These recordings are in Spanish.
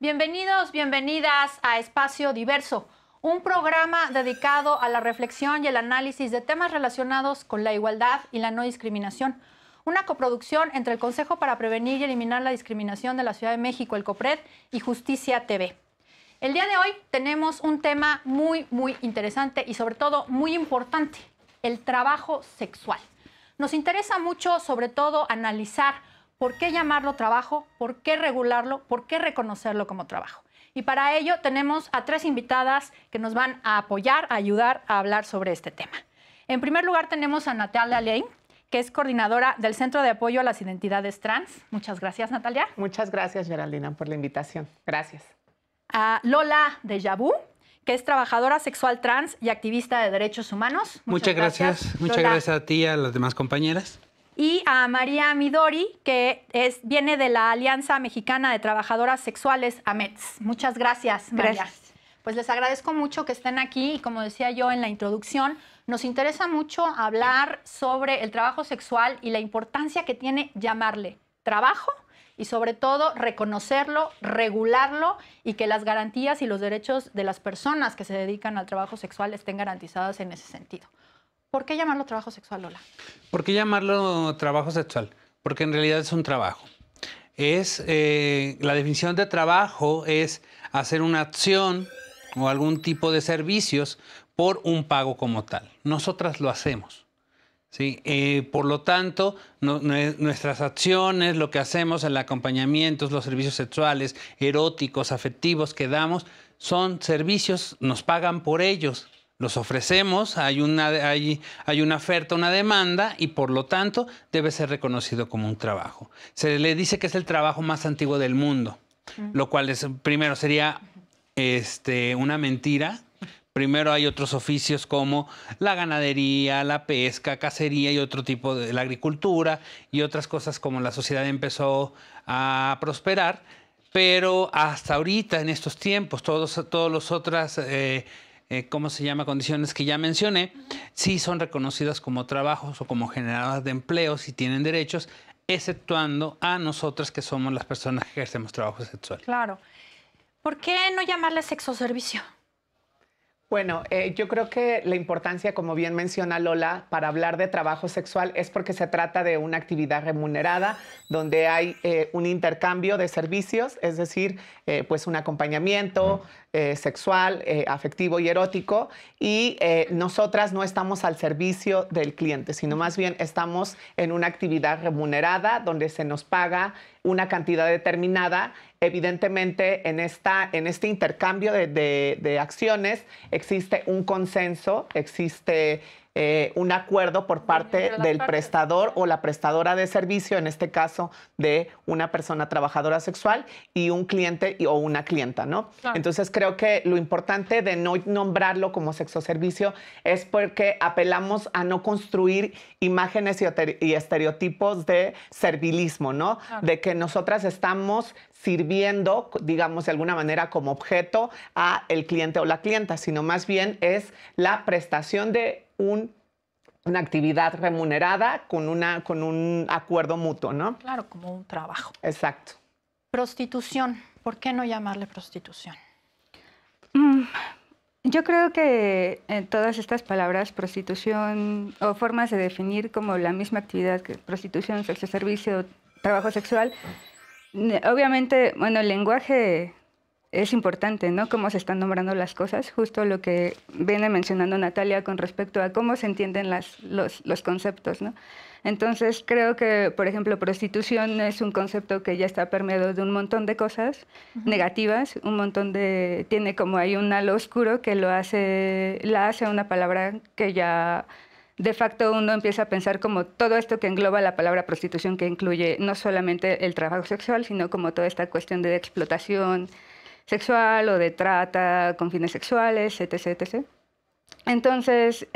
Bienvenidos, bienvenidas a Espacio Diverso, un programa dedicado a la reflexión y el análisis de temas relacionados con la igualdad y la no discriminación. Una coproducción entre el Consejo para Prevenir y Eliminar la Discriminación de la Ciudad de México, el COPRED, y Justicia TV. El día de hoy tenemos un tema muy interesante y sobre todo muy importante, el trabajo sexual. Nos interesa mucho sobre todo analizar por qué llamarlo trabajo, por qué regularlo, por qué reconocerlo como trabajo. Y para ello tenemos a tres invitadas que nos van a apoyar, a ayudar a hablar sobre este tema. En primer lugar tenemos a Natalia Lane, que es coordinadora del Centro de Apoyo a las Identidades Trans. Muchas gracias, Natalia. Muchas gracias, Geraldina, por la invitación. Gracias. A Lola Dejavu, que es trabajadora sexual trans y activista de derechos humanos. Muchas gracias. Muchas gracias a ti y a las demás compañeras. Y a María Midori, que viene de la Alianza Mexicana de Trabajadoras Sexuales, AMETS. Muchas gracias, María. Gracias. Pues les agradezco mucho que estén aquí y como decía yo en la introducción, nos interesa mucho hablar sobre el trabajo sexual y la importancia que tiene llamarle trabajo y sobre todo reconocerlo, regularlo y que las garantías y los derechos de las personas que se dedican al trabajo sexual estén garantizadas en ese sentido. ¿Por qué llamarlo trabajo sexual, Lola? ¿Por qué llamarlo trabajo sexual? Porque en realidad es un trabajo. La definición de trabajo es hacer una acción o algún tipo de servicios por un pago como tal. Nosotras lo hacemos, ¿sí? Por lo tanto, nuestras acciones, lo que hacemos, el acompañamiento, los servicios sexuales, eróticos, afectivos que damos, son servicios, nos pagan por ellos. Los ofrecemos, hay una oferta, una demanda y por lo tanto debe ser reconocido como un trabajo. Se le dice que es el trabajo más antiguo del mundo, lo cual primero sería una mentira. Primero hay otros oficios como la ganadería, la pesca, cacería y otro tipo de la agricultura y otras cosas como la sociedad empezó a prosperar. Pero hasta ahorita, en estos tiempos, todos los otras ¿cómo se llama? Condiciones que ya mencioné, sí son reconocidas como trabajos o como generadoras de empleos y tienen derechos, exceptuando a nosotras que somos las personas que ejercemos trabajo sexual. Claro. ¿Por qué no llamarle sexoservicio? Bueno, yo creo que la importancia, como bien menciona Lola, para hablar de trabajo sexual es porque se trata de una actividad remunerada donde hay un intercambio de servicios, es decir, pues un acompañamiento sexual, afectivo y erótico, y nosotras no estamos al servicio del cliente, sino más bien estamos en una actividad remunerada donde se nos paga una cantidad determinada. Evidentemente, en este intercambio de acciones existe un consenso, existe un acuerdo por parte del prestador o la prestadora de servicio, en este caso de una persona trabajadora sexual y un cliente o una clienta, ¿no? Claro. Entonces creo que lo importante de no nombrarlo como sexoservicio es porque apelamos a no construir imágenes y estereotipos de servilismo, ¿no? Claro. De que nosotras estamos sirviendo, digamos, de alguna manera como objeto a el cliente o la clienta, sino más bien es la prestación de una actividad remunerada con un acuerdo mutuo, ¿no? Claro, como un trabajo. Exacto. Prostitución. ¿Por qué no llamarle prostitución? Yo creo que todas estas palabras, prostitución o formas de definir como la misma actividad que prostitución, sexoservicio, trabajo sexual, obviamente, bueno, el lenguaje es importante, ¿no? Cómo se están nombrando las cosas, justo lo que viene mencionando Natalia con respecto a cómo se entienden los conceptos, ¿no? Entonces, creo que, por ejemplo, prostitución es un concepto que ya está permeado de un montón de cosas negativas, tiene como ahí un halo oscuro que la hace una palabra que ya de facto uno empieza a pensar como todo esto que engloba la palabra prostitución, que incluye no solamente el trabajo sexual, sino como toda esta cuestión de explotación sexual o de trata con fines sexuales, etc., etc. Entonces,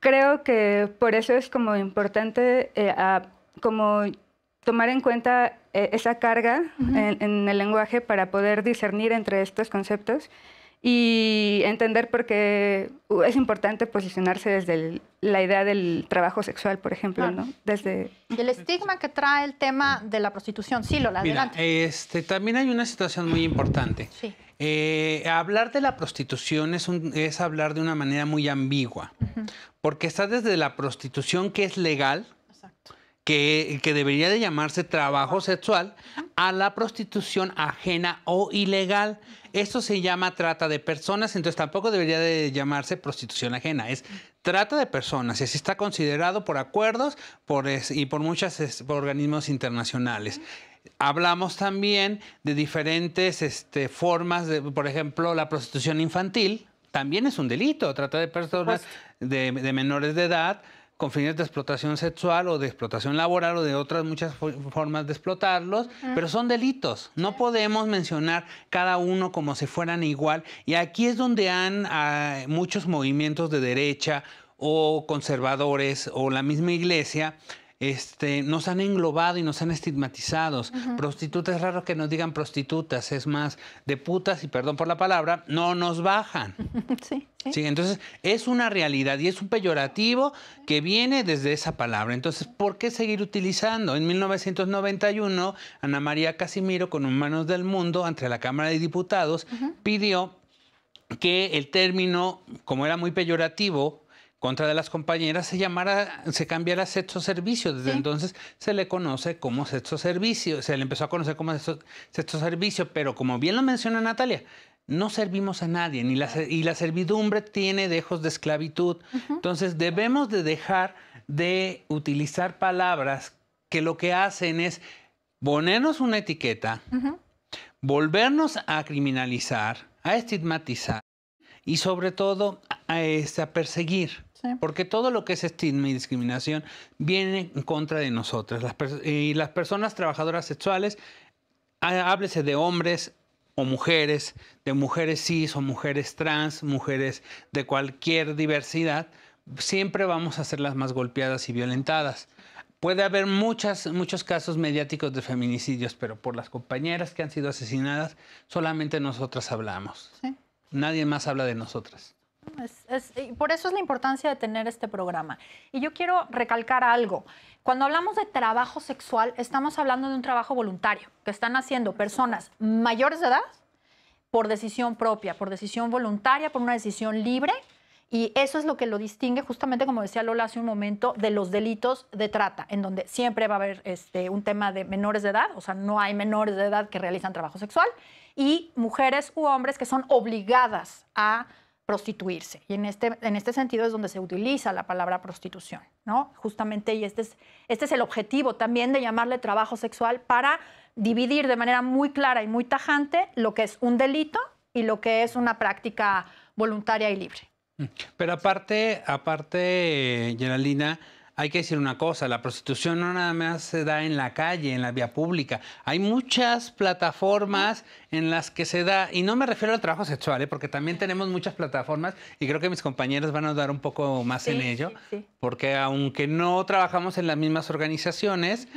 creo que por eso es como importante como tomar en cuenta esa carga en el lenguaje para poder discernir entre estos conceptos y entender por qué es importante posicionarse desde la idea del trabajo sexual, por ejemplo, Claro. ¿no? Desde... Y el estigma que trae el tema de la prostitución. Sí, Lola, Mira, adelante. también hay una situación muy importante. Sí. Hablar de la prostitución es hablar de una manera muy ambigua, porque está desde la prostitución que es legal, Exacto. que debería de llamarse trabajo sexual, a la prostitución ajena o ilegal. Esto se llama trata de personas, entonces tampoco debería de llamarse prostitución ajena. Es trata de personas y así está considerado por acuerdos y por muchos organismos internacionales. Hablamos también de diferentes formas, por ejemplo, la prostitución infantil también es un delito, trata de personas de menores de edad con fines de explotación sexual o de explotación laboral o de otras muchas formas de explotarlos, pero son delitos. No podemos mencionar cada uno como si fueran igual. Y aquí es donde muchos movimientos de derecha o conservadores o la misma iglesia nos han englobado y nos han estigmatizado. Prostitutas, es raro que nos digan prostitutas, es más, de putas, y perdón por la palabra, no nos bajan. Sí, sí. Sí, entonces es una realidad y es un peyorativo que viene desde esa palabra. Entonces, ¿por qué seguir utilizando? En 1991, Ana María Casimiro, con Humanos del Mundo, ante la Cámara de Diputados, pidió que el término, como era muy peyorativo, contra de las compañeras, se cambiara sexo servicio. Desde entonces se le conoce como sexo servicio, se le empezó a conocer como sexo servicio, pero como bien lo menciona Natalia, no servimos a nadie, y la servidumbre tiene dejos de esclavitud. Entonces debemos de dejar de utilizar palabras que lo que hacen es ponernos una etiqueta, volvernos a criminalizar, a estigmatizar y sobre todo a perseguir. Sí. Porque todo lo que es estigma y discriminación viene en contra de nosotras. Y las personas trabajadoras sexuales, háblese de hombres o mujeres, de mujeres cis o mujeres trans, mujeres de cualquier diversidad, siempre vamos a ser las más golpeadas y violentadas. Puede haber muchos casos mediáticos de feminicidios, pero por las compañeras que han sido asesinadas, solamente nosotras hablamos. Sí. Nadie más habla de nosotras. Y por eso es la importancia de tener este programa. Y yo quiero recalcar algo. Cuando hablamos de trabajo sexual, estamos hablando de un trabajo voluntario que están haciendo personas mayores de edad por decisión propia, por decisión voluntaria, por una decisión libre. Y eso es lo que lo distingue, justamente como decía Lola hace un momento, de los delitos de trata, en donde siempre va a haber un tema de menores de edad, o sea, no hay menores de edad que realizan trabajo sexual, y mujeres u hombres que son obligadas a prostituirse. Y en este sentido es donde se utiliza la palabra prostitución, ¿no? Justamente, y este es el objetivo también de llamarle trabajo sexual, para dividir de manera muy clara y muy tajante lo que es un delito y lo que es una práctica voluntaria y libre. Pero aparte, Geraldina, hay que decir una cosa, la prostitución no nada más se da en la calle, en la vía pública. Hay muchas plataformas en las que se da, y no me refiero al trabajo sexual, porque también tenemos muchas plataformas, y creo que mis compañeros van a dar un poco más en ello, porque aunque no trabajamos en las mismas organizaciones,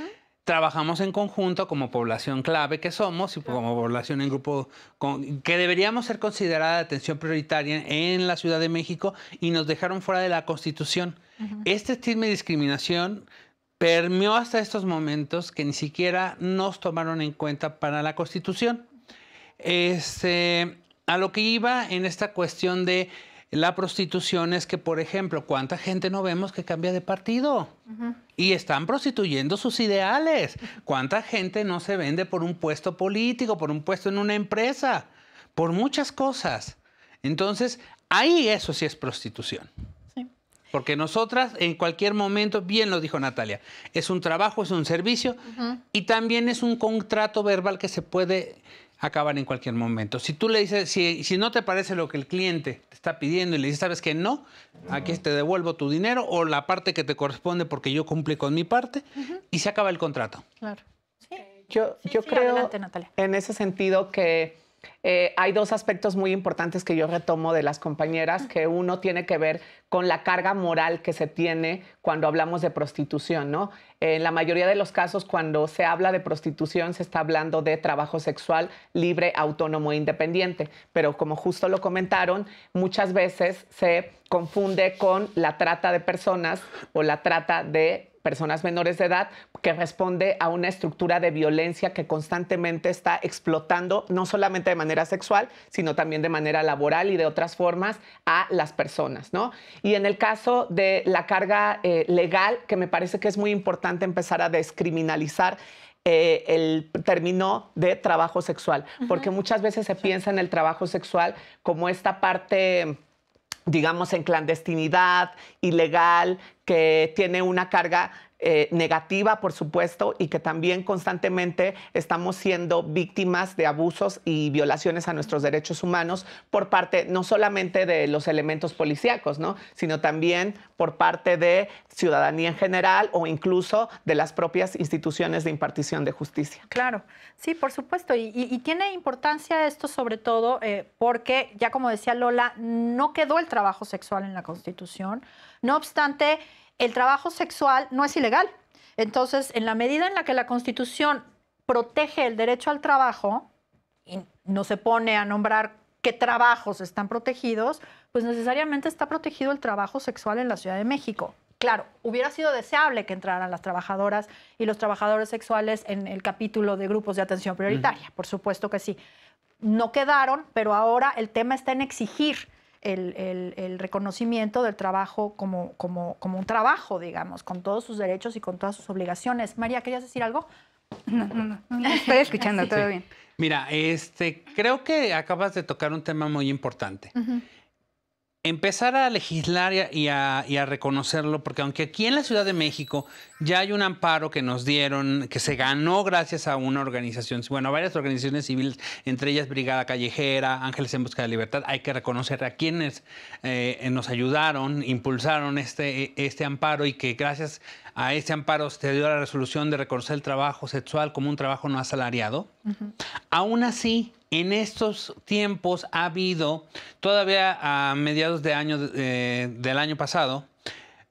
trabajamos en conjunto como población clave que somos y como población en grupo que deberíamos ser considerada de atención prioritaria en la Ciudad de México, y nos dejaron fuera de la Constitución. Este estigma y discriminación permeó hasta estos momentos que ni siquiera nos tomaron en cuenta para la Constitución. A lo que iba en esta cuestión de la prostitución es que, por ejemplo, ¿cuánta gente no vemos que cambia de partido? Y están prostituyendo sus ideales. ¿Cuánta gente no se vende por un puesto político, por un puesto en una empresa? Por muchas cosas. Entonces, ahí eso sí es prostitución. Sí. Porque nosotras, en cualquier momento, bien lo dijo Natalia, es un trabajo, es un servicio, y también es un contrato verbal que se puede acabar en cualquier momento. Si tú le dices, si no te parece lo que el cliente te está pidiendo y le dices, ¿sabes qué? No, aquí te devuelvo tu dinero o la parte que te corresponde porque yo cumplí con mi parte, y se acaba el contrato. Claro. Sí. Yo creo, adelante, Natalia. en ese sentido, que Hay dos aspectos muy importantes que yo retomo de las compañeras, que uno tiene que ver con la carga moral que se tiene cuando hablamos de prostitución, ¿no? En la mayoría de los casos, cuando se habla de prostitución, se está hablando de trabajo sexual libre, autónomo e independiente. Pero como justo lo comentaron, muchas veces se confunde con la trata de personas o la trata de personas menores de edad, que responde a una estructura de violencia que constantemente está explotando, no solamente de manera sexual, sino también de manera laboral y de otras formas a las personas, ¿no? Y en el caso de la carga legal, que me parece que es muy importante empezar a descriminalizar el término de trabajo sexual, porque muchas veces se piensa en el trabajo sexual como esta parte, digamos, en clandestinidad, ilegal, que tiene una carga negativa, por supuesto, y que también constantemente estamos siendo víctimas de abusos y violaciones a nuestros derechos humanos por parte no solamente de los elementos policíacos, ¿no?, sino también por parte de ciudadanía en general o incluso de las propias instituciones de impartición de justicia. Claro, sí, por supuesto. Y tiene importancia esto sobre todo porque, ya como decía Lola, no quedó el trabajo sexual en la Constitución. No obstante, el trabajo sexual no es ilegal. Entonces, en la medida en la que la Constitución protege el derecho al trabajo y no se pone a nombrar qué trabajos están protegidos, pues necesariamente está protegido el trabajo sexual en la Ciudad de México. Claro, hubiera sido deseable que entraran las trabajadoras y los trabajadores sexuales en el capítulo de grupos de atención prioritaria, por supuesto que sí. No quedaron, pero ahora el tema está en exigir el reconocimiento del trabajo como un trabajo, digamos, con todos sus derechos y con todas sus obligaciones. María, ¿querías decir algo? No, estoy escuchando, todo bien. Mira, creo que acabas de tocar un tema muy importante. Empezar a legislar y a reconocerlo, porque aunque aquí en la Ciudad de México ya hay un amparo que nos dieron, que se ganó gracias a una organización, bueno, a varias organizaciones civiles, entre ellas Brigada Callejera, Ángeles en Busca de Libertad, hay que reconocer a quienes nos ayudaron, impulsaron este amparo, y que gracias a este amparo se dio la resolución de reconocer el trabajo sexual como un trabajo no asalariado. Aún así, en estos tiempos ha habido, todavía a mediados de del año pasado,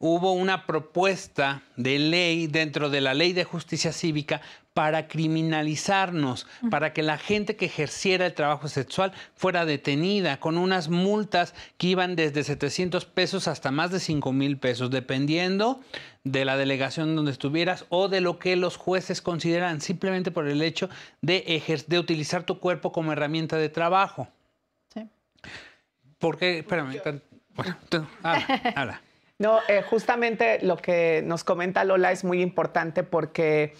hubo una propuesta de ley dentro de la Ley de Justicia Cívica para criminalizarnos, para que la gente que ejerciera el trabajo sexual fuera detenida con unas multas que iban desde 700 pesos hasta más de 5,000 pesos, dependiendo de la delegación donde estuvieras o de lo que los jueces consideran, simplemente por el hecho de utilizar tu cuerpo como herramienta de trabajo. Sí. Porque, espérame, bueno, habla. No, justamente lo que nos comenta Lola es muy importante, porque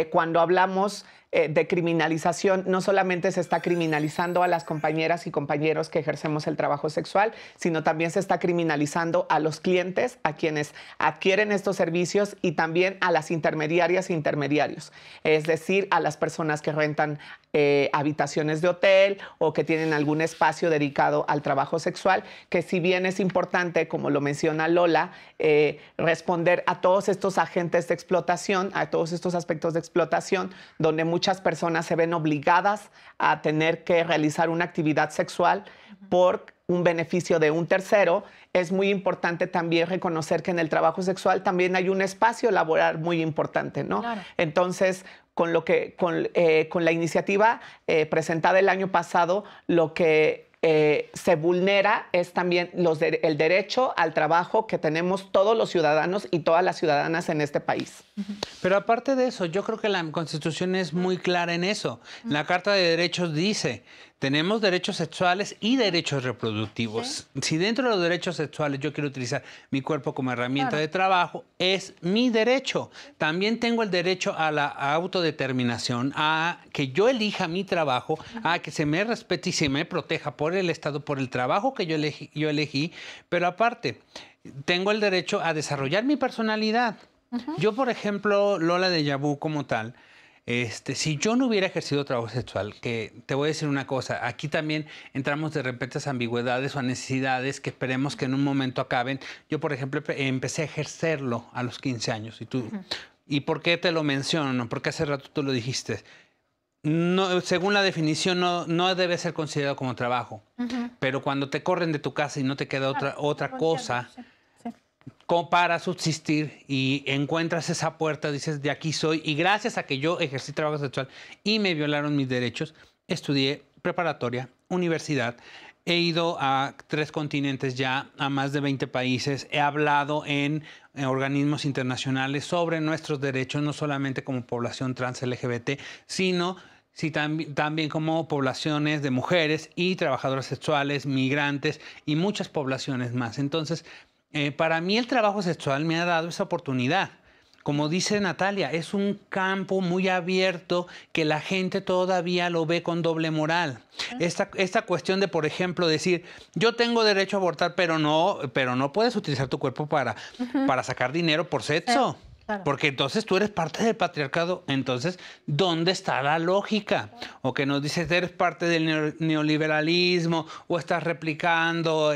cuando hablamos de criminalización, no solamente se está criminalizando a las compañeras y compañeros que ejercemos el trabajo sexual, sino también se está criminalizando a los clientes, a quienes adquieren estos servicios, y también a las intermediarias e intermediarios, es decir, a las personas que rentan habitaciones de hotel o que tienen algún espacio dedicado al trabajo sexual, que si bien es importante, como lo menciona Lola, responder a todos estos agentes de explotación, a todos estos aspectos de explotación, donde muchas personas se ven obligadas a tener que realizar una actividad sexual por un beneficio de un tercero, es muy importante también reconocer que en el trabajo sexual también hay un espacio laboral muy importante, ¿no? Claro. Entonces, con la iniciativa presentada el año pasado, lo que se vulnera es también el derecho al trabajo que tenemos todos los ciudadanos y todas las ciudadanas en este país. Pero aparte de eso, yo creo que la Constitución es muy clara en eso. La Carta de Derechos dice, tenemos derechos sexuales y derechos reproductivos. ¿Sí? Si dentro de los derechos sexuales yo quiero utilizar mi cuerpo como herramienta de trabajo, es mi derecho. También tengo el derecho a la autodeterminación, a que yo elija mi trabajo, a que se me respete y se me proteja por el Estado, por el trabajo que yo elegí. Pero aparte, tengo el derecho a desarrollar mi personalidad. Yo, por ejemplo, Lola de Yabú como tal, si yo no hubiera ejercido trabajo sexual, que te voy a decir una cosa, aquí también entramos de repentes a ambigüedades o a necesidades que esperemos que en un momento acaben. Yo, por ejemplo, empecé a ejercerlo a los 15 años. ¿Y por qué te lo menciono? Porque hace rato tú lo dijiste. no, según la definición, no debe ser considerado como trabajo. Pero cuando te corren de tu casa y no te queda otra cosa como para subsistir y encuentras esa puerta, dices, de aquí soy. Y gracias a que yo ejercí trabajo sexual y me violaron mis derechos, estudié preparatoria, universidad, he ido a 3 continentes ya, a más de 20 países, he hablado en organismos internacionales sobre nuestros derechos, no solamente como población trans LGBT, sino también como poblaciones de mujeres y trabajadoras sexuales, migrantes y muchas poblaciones más. Entonces, para mí el trabajo sexual me ha dado esa oportunidad. Como dice Natalia, es un campo muy abierto que la gente todavía lo ve con doble moral. Esta cuestión de, por ejemplo, decir, yo tengo derecho a abortar, pero no puedes utilizar tu cuerpo para sacar dinero por sexo. Claro. Porque entonces tú eres parte del patriarcado. Entonces, ¿dónde está la lógica? O que nos dices, eres parte del neoliberalismo o estás replicando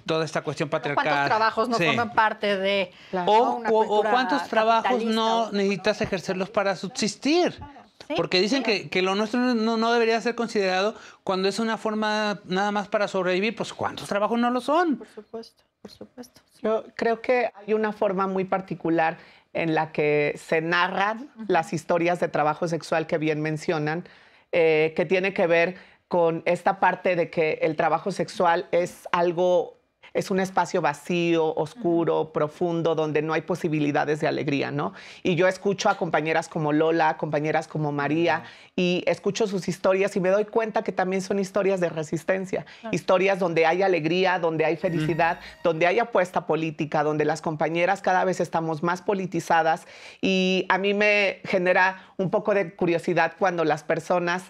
toda esta cuestión patriarcal. ¿Cuántos trabajos no forman parte de una o cultura cuántos trabajos no capitalista? necesitas ejercerlos para subsistir? Sí, porque dicen que lo nuestro no debería ser considerado cuando es una forma nada más para sobrevivir. Pues ¿cuántos trabajos no lo son? Por supuesto, por supuesto. Yo creo que hay una forma muy particular en la que se narran las historias de trabajo sexual que bien mencionan, que tiene que ver con esta parte de que el trabajo sexual es un espacio vacío, oscuro, profundo, donde no hay posibilidades de alegría, ¿no? Y yo escucho a compañeras como Lola, compañeras como María, y escucho sus historias y me doy cuenta que también son historias de resistencia, historias donde hay alegría, donde hay felicidad, donde hay apuesta política, donde las compañeras cada vez estamos más politizadas, y a mí me genera un poco de curiosidad cuando las personas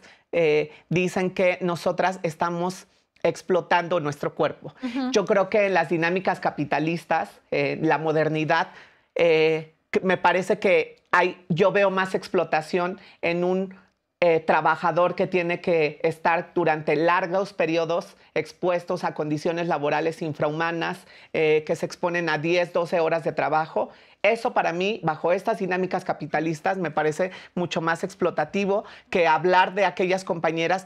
dicen que nosotras estamos explotando nuestro cuerpo. Yo creo que en las dinámicas capitalistas, la modernidad, me parece que yo veo más explotación en un trabajador que tiene que estar durante largos periodos expuestos a condiciones laborales infrahumanas, que se exponen a 10, 12 horas de trabajo. Eso para mí, bajo estas dinámicas capitalistas, me parece mucho más explotativo que hablar de aquellas compañeras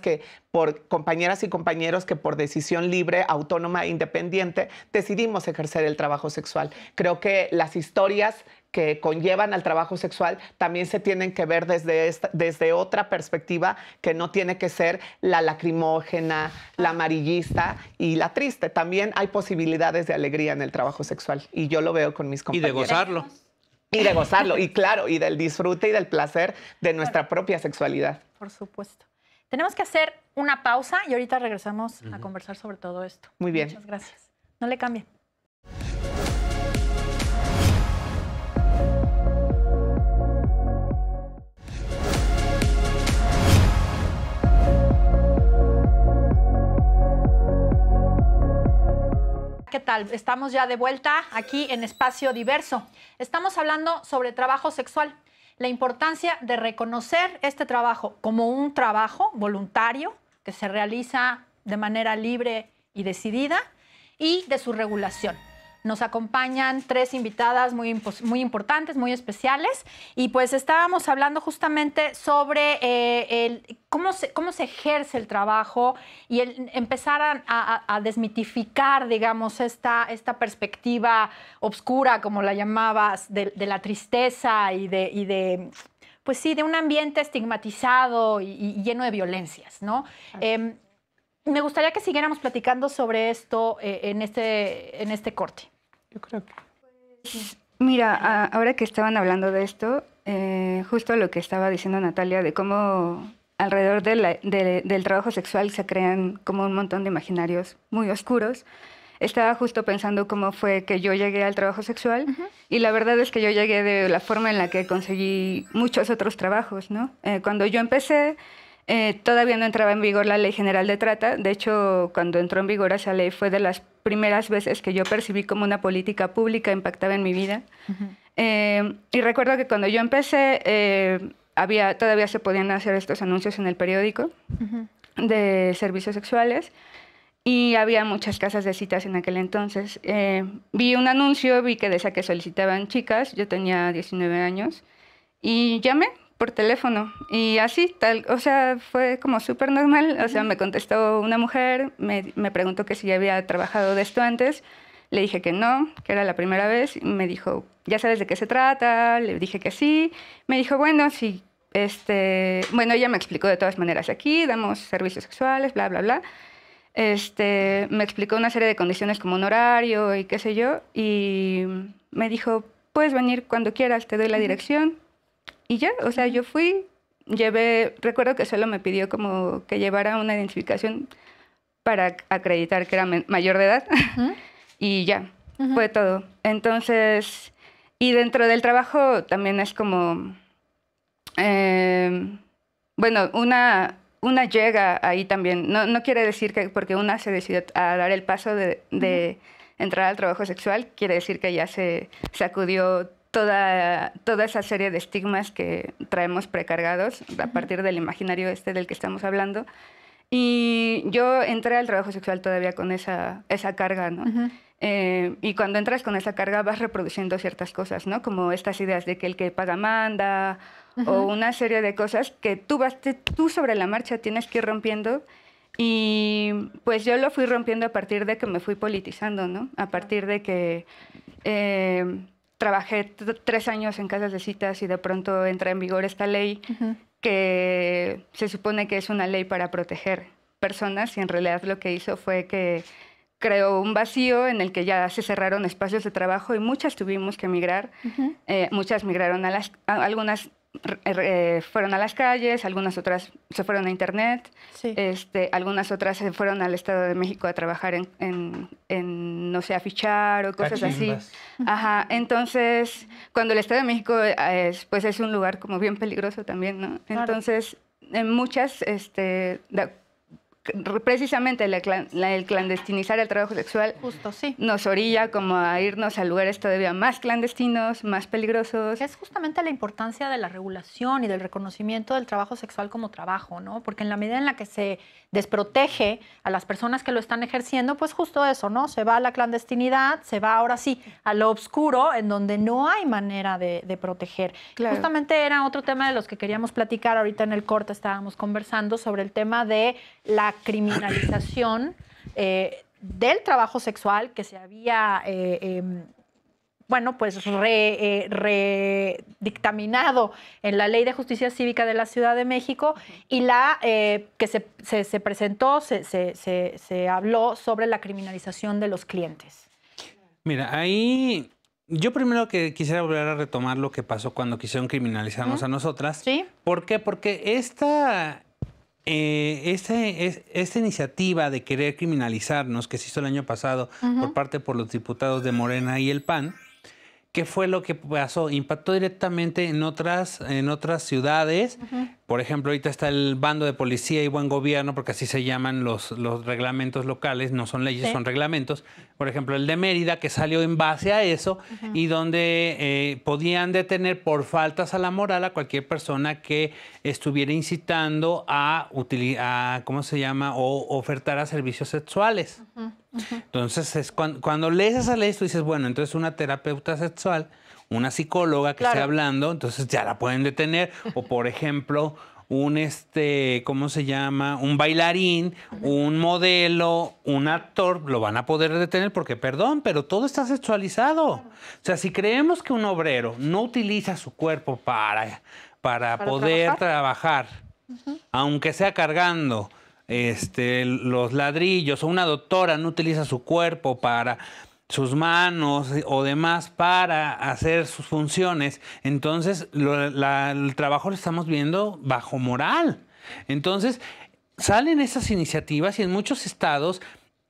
y compañeros que por decisión libre, autónoma e independiente decidimos ejercer el trabajo sexual. Creo que las historias que conllevan al trabajo sexual también se tienen que ver desde otra perspectiva, que no tiene que ser la lacrimógena, la amarillista y la triste. También hay posibilidades de alegría en el trabajo sexual y yo lo veo con mis compañeros. Y de gozarlo. Y de gozarlo, y claro, y del disfrute y del placer de nuestra propia sexualidad. Por supuesto. Tenemos que hacer una pausa y ahorita regresamos a conversar sobre todo esto. Muy bien. Muchas gracias. No le cambien. ¿Qué tal? Estamos ya de vuelta aquí en Espacio Diverso. Estamos hablando sobre trabajo sexual, la importancia de reconocer este trabajo como un trabajo voluntario que se realiza de manera libre y decidida y de su regulación. Nos acompañan 3 invitadas muy importantes, muy especiales, y pues estábamos hablando justamente sobre cómo se ejerce el trabajo y empezar a desmitificar, digamos, esta perspectiva obscura, como la llamabas, de la tristeza y de pues sí, de un ambiente estigmatizado y lleno de violencias, ¿no? Me gustaría que siguiéramos platicando sobre esto en este corte. Yo creo que... Mira, ahora que estaban hablando de esto, justo lo que estaba diciendo Natalia, de cómo alrededor del trabajo sexual se crean como un montón de imaginarios muy oscuros, estaba justo pensando cómo fue que yo llegué al trabajo sexual, y la verdad es que yo llegué de la forma en la que conseguí muchos otros trabajos, ¿no? Cuando yo empecé, todavía no entraba en vigor la Ley General de Trata. De hecho, cuando entró en vigor esa ley fue de las primeras veces que yo percibí como una política pública impactaba en mi vida. Y recuerdo que cuando yo empecé, todavía se podían hacer estos anuncios en el periódico de servicios sexuales, y había muchas casas de citas en aquel entonces. Vi un anuncio, vi que decía que solicitaban chicas, yo tenía 19 años, y llamé por teléfono. Y así, tal, o sea, fue como súper normal. O sea, me contestó una mujer, me preguntó que si ya había trabajado de esto antes. Le dije que no, que era la primera vez. Y me dijo, ¿ya sabes de qué se trata? Le dije que sí. Me dijo, bueno, sí, bueno, ella me explicó de todas maneras, aquí damos servicios sexuales, bla, bla, bla. Me explicó una serie de condiciones como un horario y qué sé yo. Y me dijo, puedes venir cuando quieras, te doy la dirección. Y ya, o sea, yo fui, recuerdo que solo me pidió como que llevara una identificación para acreditar que era mayor de edad. Y ya, fue todo. Entonces, y dentro del trabajo también es como, bueno, una llega ahí también. No quiere decir que porque una se decidió a dar el paso de entrar al trabajo sexual, quiere decir que ya se sacudió toda esa serie de estigmas que traemos precargados a partir del imaginario del que estamos hablando. Y yo entré al trabajo sexual todavía con esa carga, ¿no? Y cuando entras con esa carga vas reproduciendo ciertas cosas, ¿no? Como estas ideas de que el que paga manda, o una serie de cosas que tú sobre la marcha tienes que ir rompiendo. Y pues yo lo fui rompiendo a partir de que me fui politizando, ¿no? A partir de que trabajé 3 años en casas de citas y de pronto entra en vigor esta ley que se supone que es una ley para proteger personas y en realidad lo que hizo fue que creó un vacío en el que ya se cerraron espacios de trabajo y muchas tuvimos que emigrar. Muchas migraron algunas fueron a las calles, algunas otras se fueron a internet, sí. Algunas otras se fueron al Estado de México a trabajar en no sé, a fichar o cosas así. Ajá, entonces, cuando el Estado de México pues es un lugar como bien peligroso también, ¿no? Claro. Entonces, en muchas, precisamente el clandestinizar el trabajo sexual justo, sí. nos orilla como a irnos a lugares todavía más clandestinos, más peligrosos. Es justamente la importancia de la regulación y del reconocimiento del trabajo sexual como trabajo, ¿no? Porque en la medida en la que se desprotege a las personas que lo están ejerciendo, pues justo eso, ¿no? Se va a la clandestinidad, se va ahora sí a lo oscuro, en donde no hay manera de proteger. Claro. Justamente era otro tema de los que queríamos platicar. Ahorita en el corte estábamos conversando sobre el tema de la criminalización del trabajo sexual que se había bueno, pues redictaminado en la Ley de Justicia Cívica de la Ciudad de México y la que se presentó, se habló sobre la criminalización de los clientes. Mira, ahí yo primero que quisiera volver a retomar lo que pasó cuando quisieron criminalizarnos a nosotras. ¿Sí? ¿Por qué? Porque esta iniciativa de querer criminalizarnos que se hizo el año pasado por los diputados de Morena y el PAN, ¿qué fue lo que pasó? Impactó directamente en otras ciudades. Por ejemplo, ahorita está el bando de policía y buen gobierno, porque así se llaman los reglamentos locales, no son leyes, son reglamentos. Por ejemplo, el de Mérida, que salió en base a eso y donde podían detener por faltas a la moral a cualquier persona que estuviera incitando a ¿cómo se llama? O ofertar a servicios sexuales. Entonces, cuando lees esa ley, tú dices, bueno, entonces una terapeuta sexual, una psicóloga que esté hablando, entonces ya la pueden detener. O, por ejemplo, ¿cómo se llama? Un bailarín, un modelo, un actor, lo van a poder detener porque, perdón, pero todo está sexualizado. O sea, si creemos que un obrero no utiliza su cuerpo para poder trabajar, aunque sea cargando los ladrillos, o una doctora no utiliza su cuerpo para sus manos o demás para hacer sus funciones, entonces el trabajo lo estamos viendo bajo moral. Entonces salen esas iniciativas y en muchos estados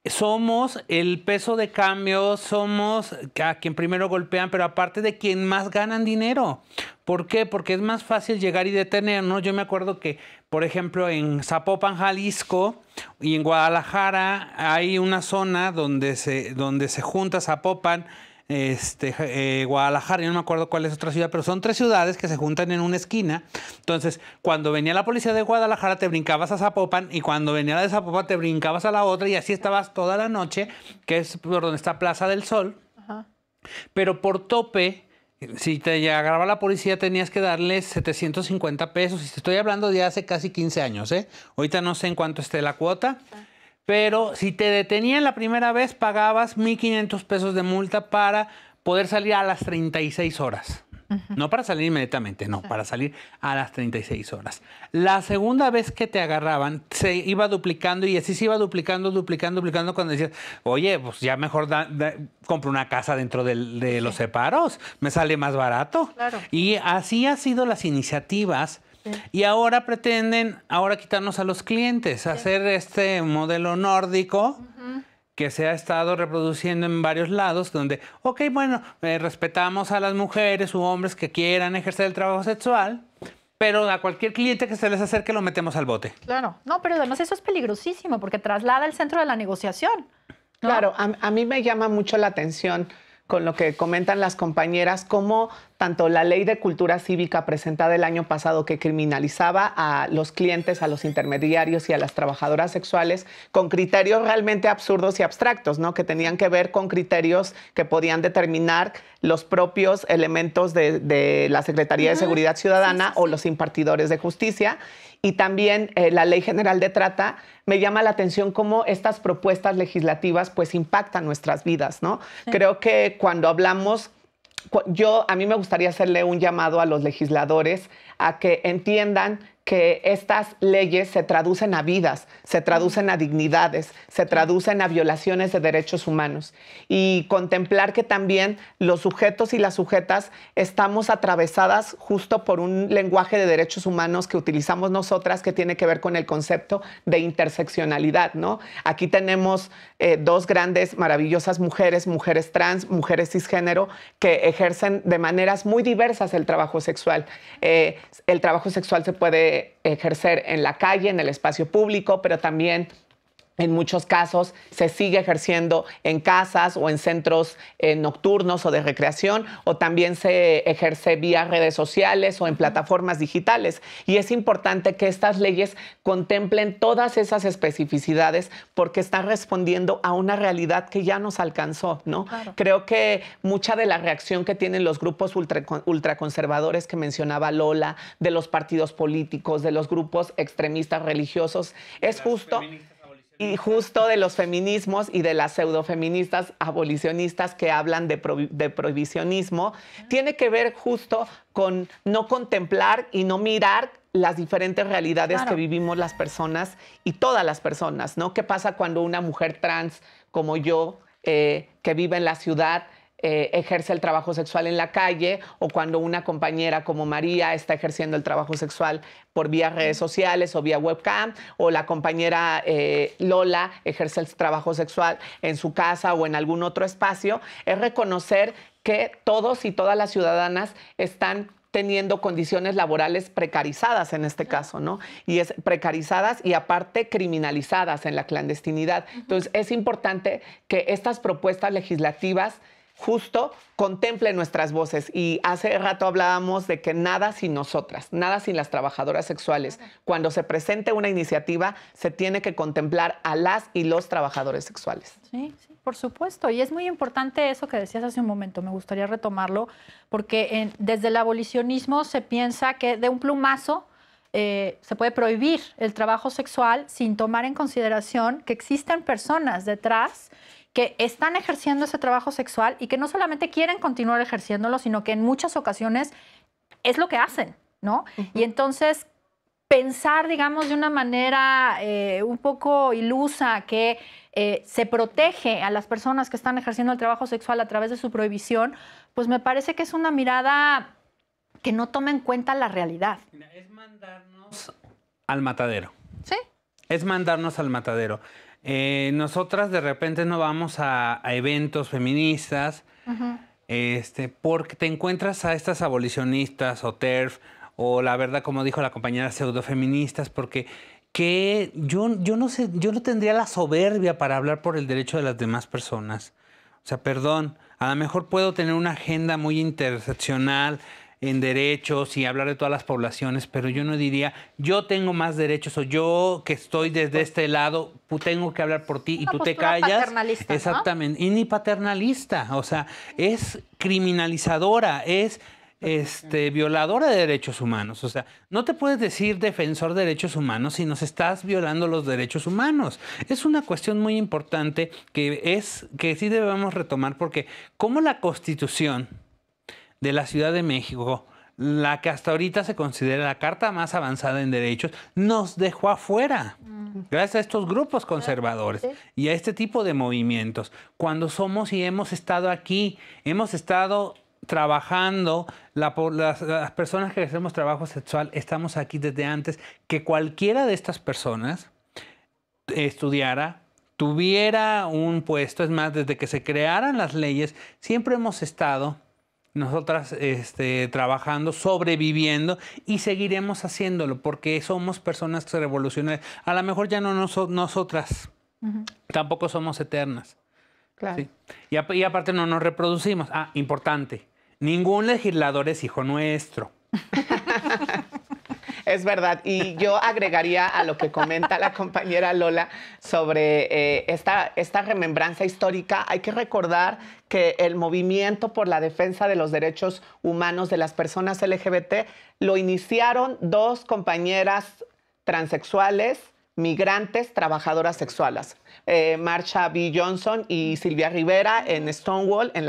somos el peso de cambio, somos a quien primero golpean, pero aparte de quien más ganan dinero. ¿Por qué? Porque es más fácil llegar y detenernos. Yo me acuerdo que, por ejemplo, en Zapopan, Jalisco, y en Guadalajara hay una zona donde se junta Zapopan, Guadalajara, yo no me acuerdo cuál es otra ciudad, pero son 3 ciudades que se juntan en una esquina. Entonces, cuando venía la policía de Guadalajara, te brincabas a Zapopan, y cuando venía la de Zapopan, te brincabas a la otra, y así estabas toda la noche, que es por donde está Plaza del Sol. Pero por tope, Si te agarraba la policía tenías que darles 750 pesos. Y te estoy hablando de hace casi 15 años, ¿eh? Ahorita no sé en cuánto esté la cuota. Pero si te detenían la primera vez, pagabas 1,500 pesos de multa para poder salir a las 36 horas. No para salir inmediatamente, no, para salir a las 36 horas. La segunda vez que te agarraban, se iba duplicando y así se iba duplicando cuando decías, oye, pues ya mejor compro una casa dentro de los separos, me sale más barato. Claro. Y así han sido las iniciativas. Sí. Y ahora pretenden quitarnos a los clientes, hacer este modelo nórdico que se ha estado reproduciendo en varios lados, donde, ok, bueno, respetamos a las mujeres u hombres que quieran ejercer el trabajo sexual, pero a cualquier cliente que se les acerque lo metemos al bote. Claro, no, pero además eso es peligrosísimo porque traslada el centro de la negociación, ¿no? Claro, a mí me llama mucho la atención con lo que comentan las compañeras, cómo tanto la Ley de Cultura Cívica presentada el año pasado que criminalizaba a los clientes, a los intermediarios y a las trabajadoras sexuales con criterios realmente absurdos y abstractos, ¿no? Que tenían que ver con criterios que podían determinar los propios elementos de la Secretaría de Seguridad Ciudadana o los impartidores de justicia. Y también la Ley General de Trata, me llama la atención cómo estas propuestas legislativas pues impactan nuestras vidas, ¿no? Sí. Creo que cuando hablamos, a mí me gustaría hacerle un llamado a los legisladores a que entiendan que estas leyes se traducen a vidas, se traducen a dignidades, se traducen a violaciones de derechos humanos. Y contemplar que también los sujetos y las sujetas estamos atravesadas justo por un lenguaje de derechos humanos que utilizamos nosotras que tiene que ver con el concepto de interseccionalidad, ¿no? Aquí tenemos dos grandes, maravillosas mujeres trans, mujeres cisgénero, que ejercen de maneras muy diversas el trabajo sexual. El trabajo sexual se puede ejercer en la calle, en el espacio público, pero también en muchos casos se sigue ejerciendo en casas o en centros nocturnos o de recreación, o también se ejerce vía redes sociales o en plataformas digitales. Y es importante que estas leyes contemplen todas esas especificidades porque están respondiendo a una realidad que ya nos alcanzó, ¿no? Claro. Creo que mucha de la reacción que tienen los grupos ultraconservadores que mencionaba Lola, de los partidos políticos, de los grupos extremistas religiosos, es justo... Y justo de los feminismos y de las pseudofeministas abolicionistas que hablan de prohibicionismo, tiene que ver justo con no contemplar y no mirar las diferentes realidades que vivimos las personas y todas las personas, ¿no? ¿Qué pasa cuando una mujer trans como yo, que vive en la ciudad, ejerce el trabajo sexual en la calle, o cuando una compañera como María está ejerciendo el trabajo sexual por vía redes sociales o vía webcam, o la compañera Lola ejerce el trabajo sexual en su casa o en algún otro espacio? Es reconocer que todos y todas las ciudadanas están teniendo condiciones laborales precarizadas en este caso, ¿no? Y es precarizadas y aparte criminalizadas en la clandestinidad. Entonces es importante que estas propuestas legislativas justo contemple nuestras voces. Y hace rato hablábamos de que nada sin nosotras, nada sin las trabajadoras sexuales. Cuando se presente una iniciativa, se tiene que contemplar a las y los trabajadores sexuales. Sí, sí, por supuesto. Y es muy importante eso que decías hace un momento. Me gustaría retomarlo, porque desde el abolicionismo se piensa que de un plumazo se puede prohibir el trabajo sexual sin tomar en consideración que existen personas detrás que están ejerciendo ese trabajo sexual y que no solamente quieren continuar ejerciéndolo, sino que en muchas ocasiones es lo que hacen, ¿no? Y entonces pensar, digamos, de una manera un poco ilusa que se protege a las personas que están ejerciendo el trabajo sexual a través de su prohibición, pues me parece que es una mirada que no toma en cuenta la realidad. Mira, es mandarnos al matadero. Sí. Es mandarnos al matadero. Nosotras de repente no vamos a eventos feministas porque te encuentras a estas abolicionistas o TERF o la verdad, como dijo la compañera, pseudofeministas, porque yo no sé, yo no tendría la soberbia para hablar por el derecho de las demás personas. O sea, perdón, a lo mejor puedo tener una agenda muy interseccional, en derechos y hablar de todas las poblaciones, pero yo no diría, yo tengo más derechos o yo que estoy desde este lado, tengo que hablar por ti y Una tú te postura callas. paternalista, ¿no? Exactamente, y ni paternalista, o sea, es criminalizadora, es violadora de derechos humanos. O sea, no te puedes decir defensor de derechos humanos si nos estás violando los derechos humanos. Es una cuestión muy importante que sí debemos retomar, porque como la Constitución de la Ciudad de México, la que hasta ahorita se considera la carta más avanzada en derechos, nos dejó afuera. Gracias a estos grupos conservadores y a este tipo de movimientos. Cuando somos y hemos estado aquí, hemos estado trabajando, las personas que hacemos trabajo sexual, estamos aquí desde antes que cualquiera de estas personas estudiara, tuviera un puesto. Es más, desde que se crearan las leyes, siempre hemos estado nosotras trabajando, sobreviviendo, y seguiremos haciéndolo porque somos personas revolucionarias. A lo mejor ya no nosotras, tampoco somos eternas. Claro. ¿Sí? Y aparte no nos reproducimos. Importante, ningún legislador es hijo nuestro. Es verdad. Y yo agregaría a lo que comenta la compañera Lola sobre esta remembranza histórica. Hay que recordar que el movimiento por la defensa de los derechos humanos de las personas LGBT lo iniciaron dos compañeras transexuales, migrantes, trabajadoras sexuales. Marsha B. Johnson y Silvia Rivera en Stonewall, en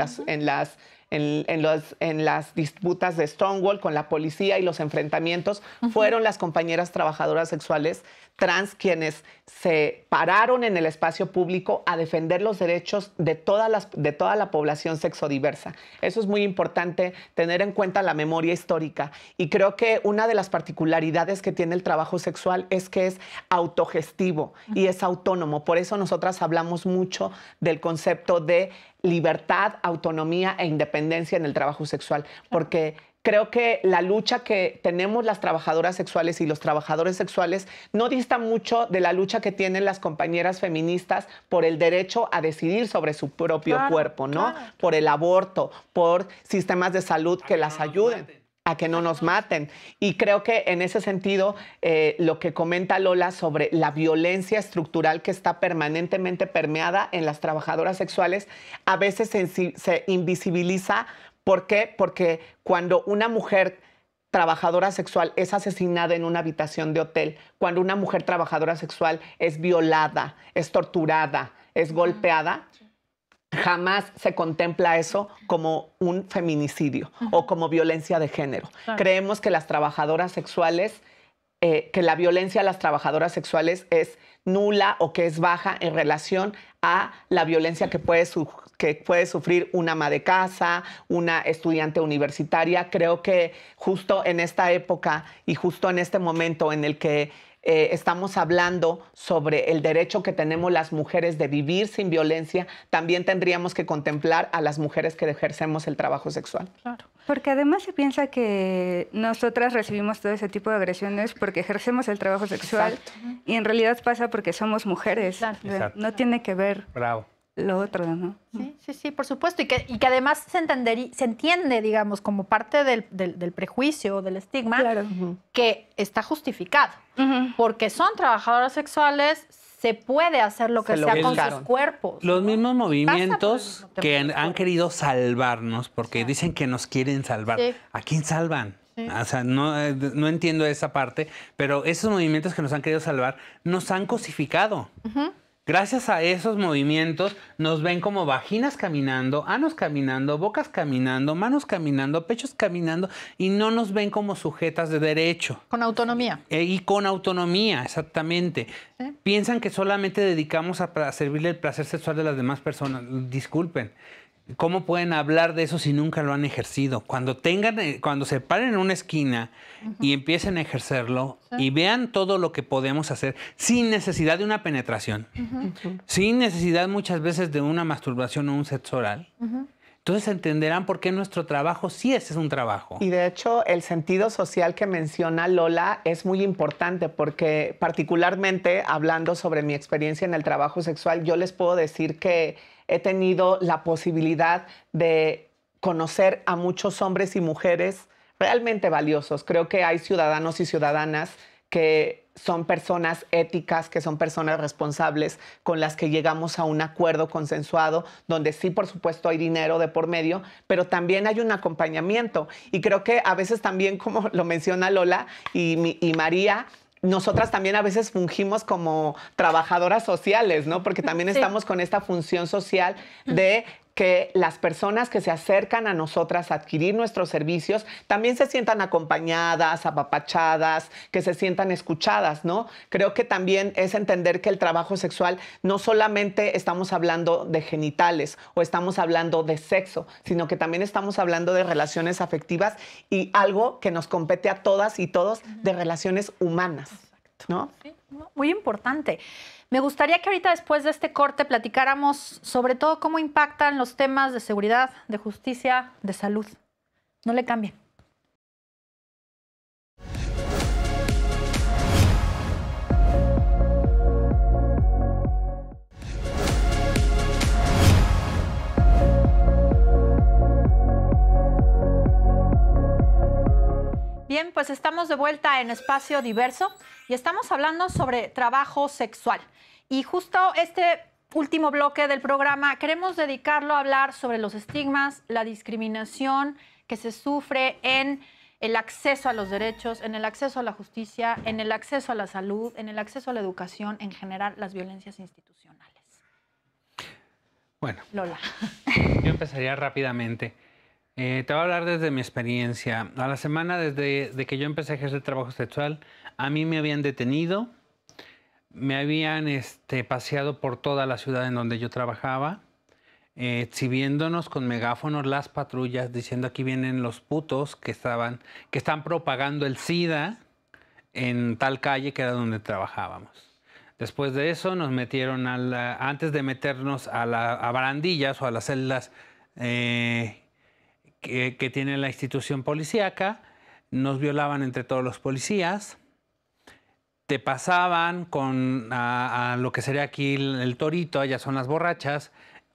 las disputas de Stonewall con la policía y los enfrentamientos, fueron las compañeras trabajadoras sexuales trans quienes se pararon en el espacio público a defender los derechos de toda la población sexodiversa. Eso es muy importante, tener en cuenta la memoria histórica. Y creo que una de las particularidades que tiene el trabajo sexual es que es autogestivo y es autónomo. Por eso nosotras hablamos mucho del concepto de libertad, autonomía e independencia en el trabajo sexual, porque creo que la lucha que tenemos las trabajadoras sexuales y los trabajadores sexuales no dista mucho de la lucha que tienen las compañeras feministas por el derecho a decidir sobre su propio cuerpo, ¿no? Claro. Por el aborto, por sistemas de salud que las ayuden a que no nos maten. Y creo que en ese sentido, lo que comenta Lola sobre la violencia estructural que está permanentemente permeada en las trabajadoras sexuales, a veces se invisibiliza. ¿Por qué? Porque cuando una mujer trabajadora sexual es asesinada en una habitación de hotel, cuando una mujer trabajadora sexual es violada, es torturada, es golpeada, jamás se contempla eso como un feminicidio o como violencia de género. Claro. Creemos que las trabajadoras sexuales, que la violencia a las trabajadoras sexuales es nula o que es baja en relación a la violencia que puede sufrir una ama de casa, una estudiante universitaria. Creo que justo en esta época y justo en este momento en el que estamos hablando sobre el derecho que tenemos las mujeres de vivir sin violencia, también tendríamos que contemplar a las mujeres que ejercemos el trabajo sexual. Claro. Porque además se piensa que nosotras recibimos todo ese tipo de agresiones porque ejercemos el trabajo sexual. Exacto. Y en realidad pasa porque somos mujeres. Claro. No tiene que ver lo otro, ¿no? Sí, por supuesto. Y que además se entiende, digamos, como parte del prejuicio, del estigma, claro, que está justificado. Porque son trabajadoras sexuales, se puede hacer lo que sea con sus cuerpos. Los mismos movimientos que han querido salvarnos, porque dicen que nos quieren salvar. Sí. ¿A quién salvan? Sí. O sea, no entiendo esa parte, pero esos movimientos que nos han querido salvar nos han cosificado. Gracias a esos movimientos nos ven como vaginas caminando, anos caminando, bocas caminando, manos caminando, pechos caminando, y no nos ven como sujetas de derecho. Con autonomía. Y con autonomía, exactamente. ¿Sí? Piensan que solamente dedicamos a servirle el placer sexual de las demás personas. Disculpen. ¿Cómo pueden hablar de eso si nunca lo han ejercido? Cuando se paren en una esquina y empiecen a ejercerlo y vean todo lo que podemos hacer sin necesidad de una penetración, sin necesidad muchas veces de una masturbación o un sexo oral, entonces entenderán por qué nuestro trabajo sí es un trabajo. Y de hecho, el sentido social que menciona Lola es muy importante porque particularmente hablando sobre mi experiencia en el trabajo sexual, yo les puedo decir que he tenido la posibilidad de conocer a muchos hombres y mujeres realmente valiosos. Creo que hay ciudadanos y ciudadanas que son personas éticas, que son personas responsables, con las que llegamos a un acuerdo consensuado, donde sí, por supuesto, hay dinero de por medio, pero también hay un acompañamiento. Y creo que a veces también, como lo menciona Lola y María, nosotras también a veces fungimos como trabajadoras sociales, ¿no? Porque también estamos con esta función social de que las personas que se acercan a nosotras a adquirir nuestros servicios también se sientan acompañadas, apapachadas, que se sientan escuchadas, ¿no? Creo que también es entender que el trabajo sexual no solamente estamos hablando de genitales o estamos hablando de sexo, sino que también estamos hablando de relaciones afectivas y algo que nos compete a todas y todos de relaciones humanas, ¿no? Sí, muy importante. Me gustaría que ahorita, después de este corte, platicáramos sobre todo cómo impactan los temas de seguridad, de justicia, de salud. No le cambien. Bien, pues estamos de vuelta en Espacio Diverso y estamos hablando sobre trabajo sexual. Y justo este último bloque del programa queremos dedicarlo a hablar sobre los estigmas, la discriminación que se sufre en el acceso a los derechos, en el acceso a la justicia, en el acceso a la salud, en el acceso a la educación, en general las violencias institucionales. Bueno, Lola. yo empezaría rápidamente. Te voy a hablar desde mi experiencia. A la semana desde que yo empecé a ejercer trabajo sexual, a mí me habían detenido, me habían paseado por toda la ciudad en donde yo trabajaba, exhibiéndonos con megáfonos las patrullas, diciendo aquí vienen los putos que están propagando el SIDA en tal calle que era donde trabajábamos. Después de eso nos metieron antes de meternos a barandillas o a las celdas que tiene la institución policíaca, nos violaban entre todos los policías, te pasaban a lo que sería aquí el torito, allá son las borrachas,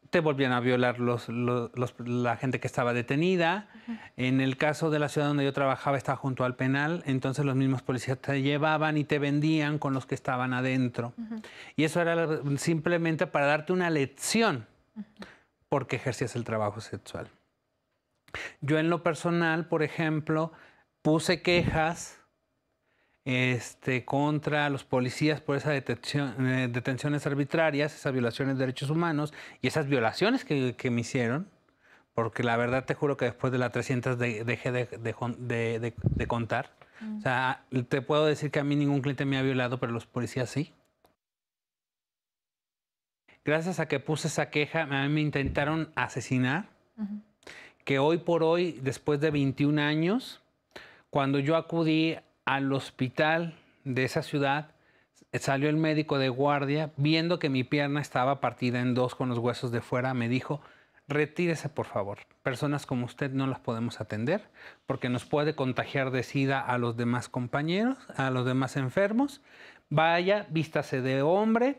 te volvían a violar la gente que estaba detenida. En el caso de la ciudad donde yo trabajaba, estaba junto al penal, entonces los mismos policías te llevaban y te vendían con los que estaban adentro. Y eso era simplemente para darte una lección, porque ejercías el trabajo sexual. Yo en lo personal, por ejemplo, puse quejas contra los policías por esas detenciones arbitrarias, esas violaciones de derechos humanos y esas violaciones que me hicieron, porque la verdad te juro que después de las 300 dejé de contar. O sea, te puedo decir que a mí ningún cliente me ha violado, pero los policías sí. Gracias a que puse esa queja, a mí me intentaron asesinar. Que hoy por hoy, después de 21 años, cuando yo acudí al hospital de esa ciudad, salió el médico de guardia, viendo que mi pierna estaba partida en dos con los huesos de fuera, me dijo, retírese por favor, personas como usted no las podemos atender porque nos puede contagiar de SIDA a los demás compañeros, a los demás enfermos, vaya, vístase de hombre,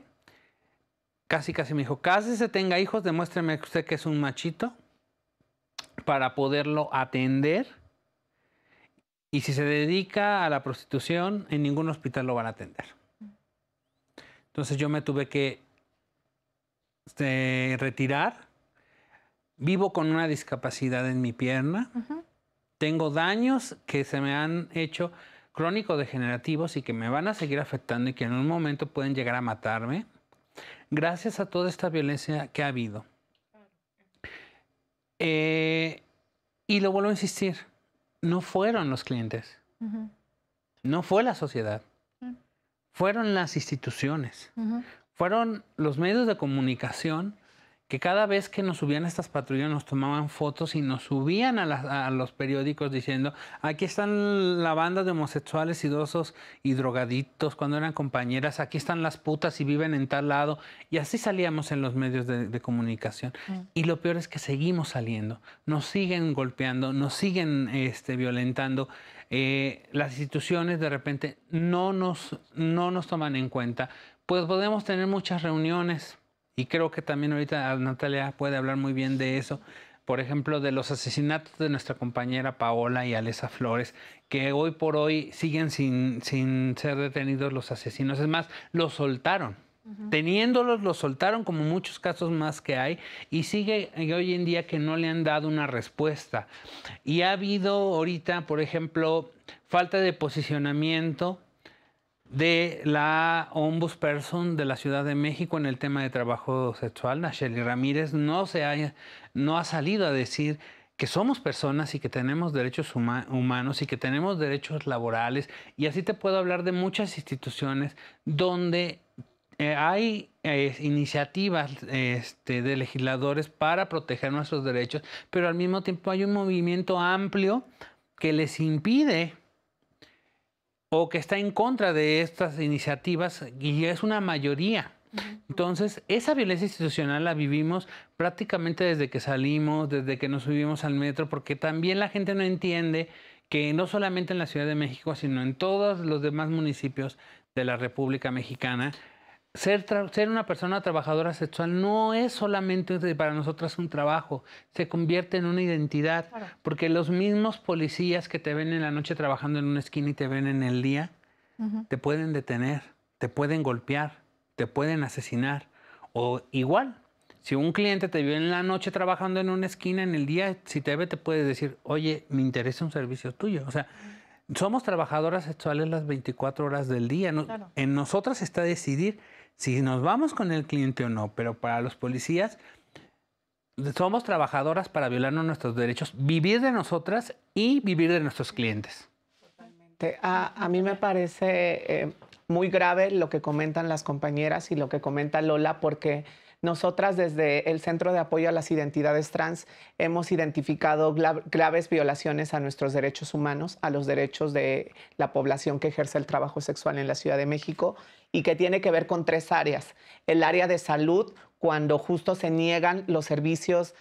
casi me dijo, cásese, tenga hijos, demuéstreme usted que es un machito, para poderlo atender, y si se dedica a la prostitución, en ningún hospital lo van a atender. Entonces yo me tuve que retirar. Vivo con una discapacidad en mi pierna. Tengo daños que se me han hecho crónico-degenerativos y que me van a seguir afectando y que en un momento pueden llegar a matarme, gracias a toda esta violencia que ha habido. Y lo vuelvo a insistir, no fueron los clientes, no fue la sociedad, fueron las instituciones, fueron los medios de comunicación que cada vez que nos subían a estas patrullas nos tomaban fotos y nos subían a los periódicos diciendo aquí están la banda de homosexuales idosos y drogadictos cuando eran compañeras, aquí están las putas y viven en tal lado, y así salíamos en los medios de comunicación. Y lo peor es que seguimos saliendo, nos siguen golpeando, nos siguen violentando. Las instituciones de repente no nos toman en cuenta. Pues podemos tener muchas reuniones, y creo que también ahorita Natalia puede hablar muy bien de eso, por ejemplo, de los asesinatos de nuestra compañera Paola y Alessa Flores, que hoy por hoy siguen sin ser detenidos los asesinos. Es más, los soltaron. Teniéndolos, los soltaron, como muchos casos más que hay, y sigue hoy en día que no le han dado una respuesta. Y ha habido ahorita, por ejemplo, falta de posicionamiento de la ombudsperson de la Ciudad de México en el tema de trabajo sexual. Nacheli Ramírez no ha salido a decir que somos personas y que tenemos derechos humanos y que tenemos derechos laborales. Y así te puedo hablar de muchas instituciones donde hay iniciativas de legisladores para proteger nuestros derechos, pero al mismo tiempo hay un movimiento amplio que les impide o que está en contra de estas iniciativas, y es una mayoría. Entonces, esa violencia institucional la vivimos prácticamente desde que salimos, desde que nos subimos al metro, porque también la gente no entiende que no solamente en la Ciudad de México, sino en todos los demás municipios de la República Mexicana, ser una persona trabajadora sexual no es solamente para nosotras un trabajo, se convierte en una identidad, claro. Porque los mismos policías que te ven en la noche trabajando en una esquina y te ven en el día, te pueden detener, te pueden golpear, te pueden asesinar. O igual, si un cliente te vio en la noche trabajando en una esquina, en el día, si te ve, te puede decir, oye, me interesa un servicio tuyo. O sea, somos trabajadoras sexuales las 24 horas del día. Claro. En nosotras está decidir si nos vamos con el cliente o no, pero para los policías somos trabajadoras para violarnos nuestros derechos, vivir de nosotras y vivir de nuestros clientes. Totalmente. A mí me parece muy grave lo que comentan las compañeras y lo que comenta Lola, porque nosotras desde el Centro de Apoyo a las Identidades Trans hemos identificado graves violaciones a nuestros derechos humanos, a los derechos de la población que ejerce el trabajo sexual en la Ciudad de México, y que tiene que ver con 3 áreas. El área de salud, cuando justo se niegan los servicios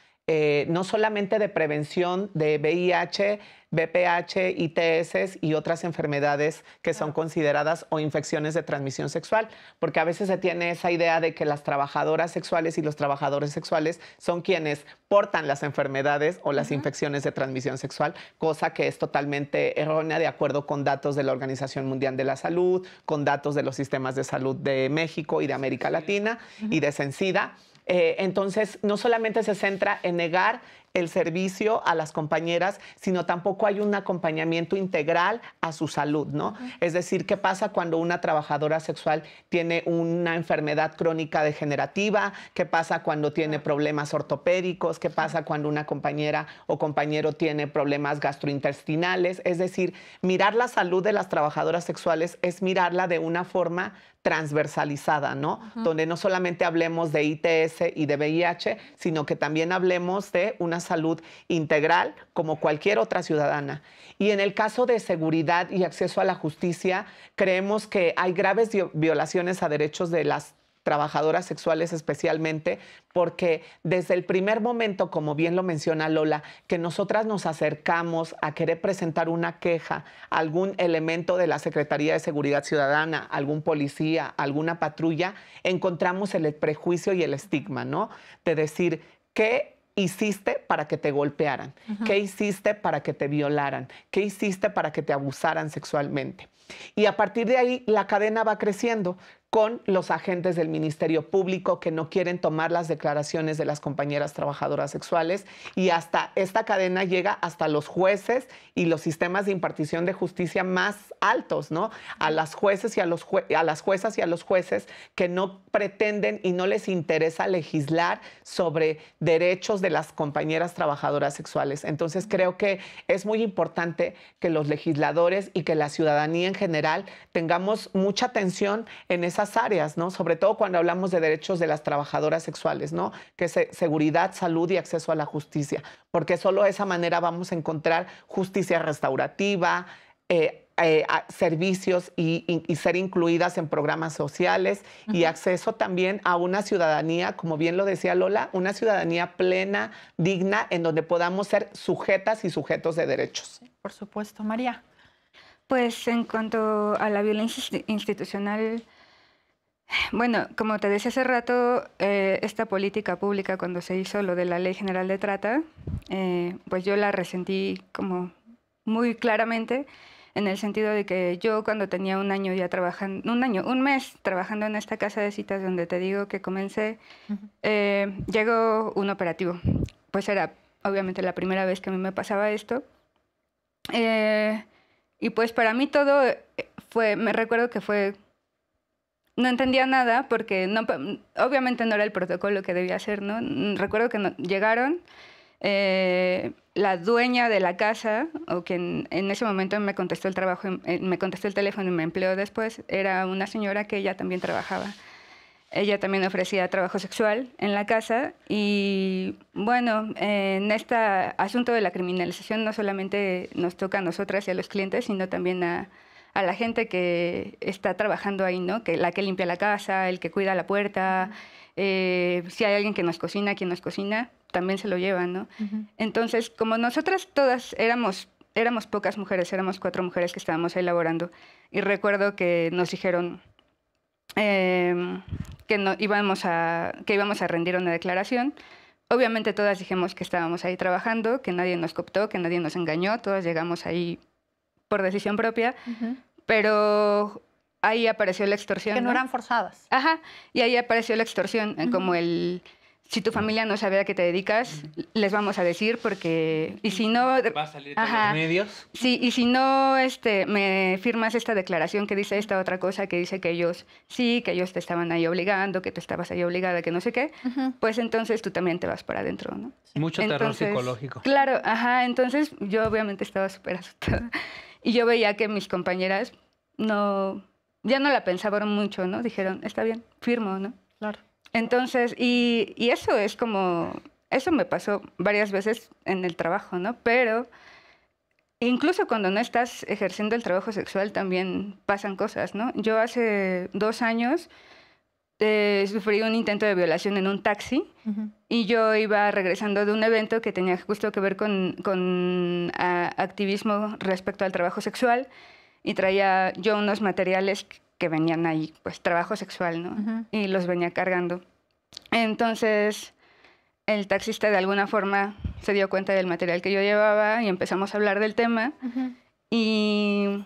no solamente de prevención de VIH, VPH, ITS y otras enfermedades que son consideradas o infecciones de transmisión sexual, porque a veces se tiene esa idea de que las trabajadoras sexuales y los trabajadores sexuales son quienes portan las enfermedades o las infecciones de transmisión sexual, cosa que es totalmente errónea de acuerdo con datos de la Organización Mundial de la Salud, con datos de los sistemas de salud de México y de América Latina y de Censida. Entonces, no solamente se centra en negar el servicio a las compañeras, sino tampoco hay un acompañamiento integral a su salud, ¿no? Es decir, ¿qué pasa cuando una trabajadora sexual tiene una enfermedad crónica degenerativa? ¿Qué pasa cuando tiene problemas ortopédicos? ¿Qué pasa cuando una compañera o compañero tiene problemas gastrointestinales? Es decir, mirar la salud de las trabajadoras sexuales es mirarla de una forma transversalizada, ¿no? Donde no solamente hablemos de ITS y de VIH, sino que también hablemos de una salud integral como cualquier otra ciudadana. Y en el caso de seguridad y acceso a la justicia, creemos que hay graves violaciones a derechos de las trabajadoras sexuales especialmente, porque desde el primer momento, como bien lo menciona Lola, que nosotras nos acercamos a querer presentar una queja, algún elemento de la Secretaría de Seguridad Ciudadana, algún policía, alguna patrulla, encontramos el prejuicio y el estigma, ¿no? De decir, ¿qué hiciste para que te golpearan? ¿Qué hiciste para que te violaran? ¿Qué hiciste para que te abusaran sexualmente? Y a partir de ahí, la cadena va creciendo con los agentes del Ministerio Público que no quieren tomar las declaraciones de las compañeras trabajadoras sexuales, y hasta esta cadena llega hasta los jueces y los sistemas de impartición de justicia más altos, ¿no? A las jueces y a las juezas y a los jueces que no pretenden y no les interesa legislar sobre derechos de las compañeras trabajadoras sexuales. Entonces creo que es muy importante que los legisladores y que la ciudadanía en general tengamos mucha atención en esas áreas, ¿no? Sobre todo cuando hablamos de derechos de las trabajadoras sexuales, ¿no? Que es seguridad, salud y acceso a la justicia, porque solo de esa manera vamos a encontrar justicia restaurativa, servicios y ser incluidas en programas sociales y acceso también a una ciudadanía, como bien lo decía Lola, una ciudadanía plena, digna, en donde podamos ser sujetas y sujetos de derechos. Sí, por supuesto. María. Pues en cuanto a la violencia institucional, Bueno, como te decía hace rato, esta política pública cuando se hizo lo de la Ley General de Trata, pues yo la resentí como muy claramente en el sentido de que yo cuando tenía un año ya trabajando, un mes trabajando en esta casa de citas donde te digo que comencé, llegó un operativo. Pues era obviamente la primera vez que a mí me pasaba esto. Y pues para mí todo me recuerdo que fue, no entendía nada porque no, obviamente no era el protocolo que debía hacer, ¿no? Recuerdo que llegaron, la dueña de la casa, o quien en ese momento me contestó el trabajo, me contestó el teléfono y me empleó después, era una señora que ella también trabajaba. Ella también ofrecía trabajo sexual en la casa y bueno, en este asunto de la criminalización no solamente nos toca a nosotras y a los clientes, sino también a la gente que está trabajando ahí, ¿no? Que la que limpia la casa, el que cuida la puerta, si hay alguien que nos cocina, quien nos cocina, también se lo llevan, ¿no? Entonces, como nosotras todas éramos pocas mujeres, éramos 4 mujeres que estábamos ahí laborando y recuerdo que nos dijeron que íbamos a rendir una declaración. Obviamente todas dijimos que estábamos ahí trabajando, que nadie nos cooptó, que nadie nos engañó, todas llegamos ahí por decisión propia, pero ahí apareció la extorsión. Que no eran forzadas. Ajá, y ahí apareció la extorsión, como si tu familia no sabe a qué te dedicas, les vamos a decir porque... Y si no... Va a salir en los medios. Sí, y si no me firmas esta declaración que dice esta otra cosa, que dice que ellos te estaban ahí obligando, que tú estabas ahí obligada, que no sé qué, pues entonces tú también te vas para adentro, ¿no? Mucho terror psicológico. Claro, entonces yo obviamente estaba súper asustada. Y yo veía que mis compañeras ya no la pensaban mucho, ¿no? Dijeron, está bien, firmo, ¿no? Claro. Entonces, y eso eso me pasó varias veces en el trabajo, ¿no? Pero incluso cuando no estás ejerciendo el trabajo sexual también pasan cosas, ¿no? Yo hace 2 años sufrí un intento de violación en un taxi y yo iba regresando de un evento que tenía justo que ver con activismo respecto al trabajo sexual y traía yo unos materiales que venían ahí, pues trabajo sexual, ¿no? Y los venía cargando. Entonces, el taxista de alguna forma se dio cuenta del material que yo llevaba y empezamos a hablar del tema. Y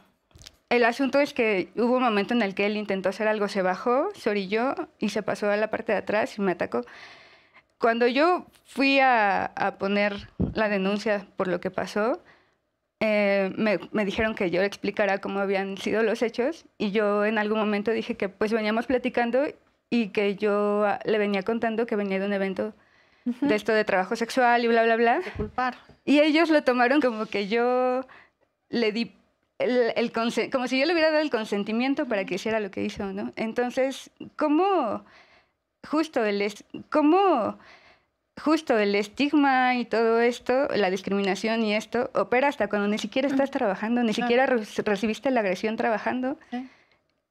el asunto es que hubo un momento en el que él intentó hacer algo, se bajó, se orilló y se pasó a la parte de atrás y me atacó. Cuando yo fui a poner la denuncia por lo que pasó, me dijeron que yo explicara cómo habían sido los hechos y yo en algún momento dije que pues veníamos platicando y que yo le venía contando que venía de un evento de esto de trabajo sexual y bla, bla, bla. De culpar. Y ellos lo tomaron como que yo le di como si yo le hubiera dado el consentimiento para que hiciera lo que hizo, ¿no? Entonces, ¿cómo justo el estigma y todo esto, la discriminación y esto, opera hasta cuando ni siquiera estás trabajando, ni siquiera recibiste la agresión trabajando?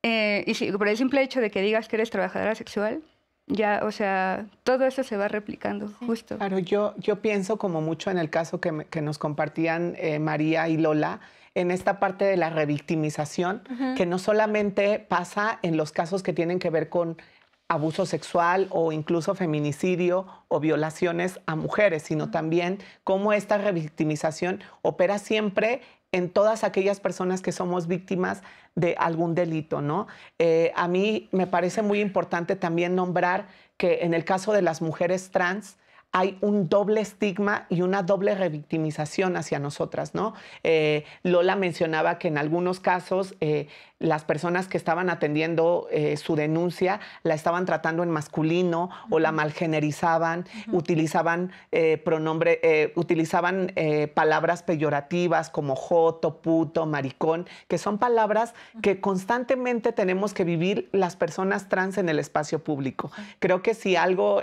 Y si, por el simple hecho de que digas que eres trabajadora sexual, ya, o sea, todo eso se va replicando, justo. Claro, yo pienso como mucho en el caso que nos compartían María y Lola, en esta parte de la revictimización, que no solamente pasa en los casos que tienen que ver con abuso sexual o incluso feminicidio o violaciones a mujeres, sino también cómo esta revictimización opera siempre en todas aquellas personas que somos víctimas de algún delito, ¿no? A mí me parece muy importante también nombrar que en el caso de las mujeres trans hay un doble estigma y una doble revictimización hacia nosotras, ¿no? Lola mencionaba que en algunos casos las personas que estaban atendiendo su denuncia la estaban tratando en masculino o la malgenerizaban, utilizaban palabras peyorativas como joto, puto, maricón, que son palabras que constantemente tenemos que vivir las personas trans en el espacio público. Creo que si algo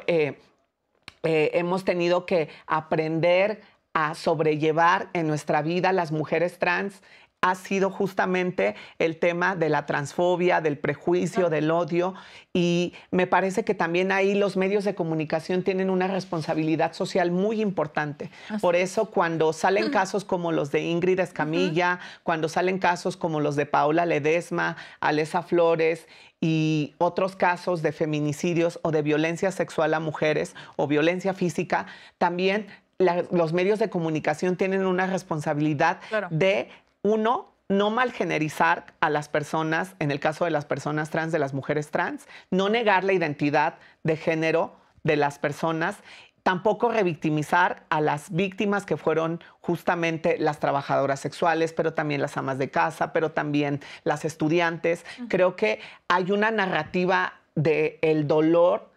hemos tenido que aprender a sobrellevar en nuestra vida las mujeres trans ha sido justamente el tema de la transfobia, del prejuicio, del odio, y me parece que también ahí los medios de comunicación tienen una responsabilidad social muy importante. Por eso cuando salen casos como los de Ingrid Escamilla, cuando salen casos como los de Paola Ledesma, Alessa Flores y otros casos de feminicidios o de violencia sexual a mujeres o violencia física, también los medios de comunicación tienen una responsabilidad de, uno, no malgenerizar a las personas, en el caso de las personas trans, de las mujeres trans, no negar la identidad de género de las personas, tampoco revictimizar a las víctimas que fueron justamente las trabajadoras sexuales, pero también las amas de casa, pero también las estudiantes. Creo que hay una narrativa del dolor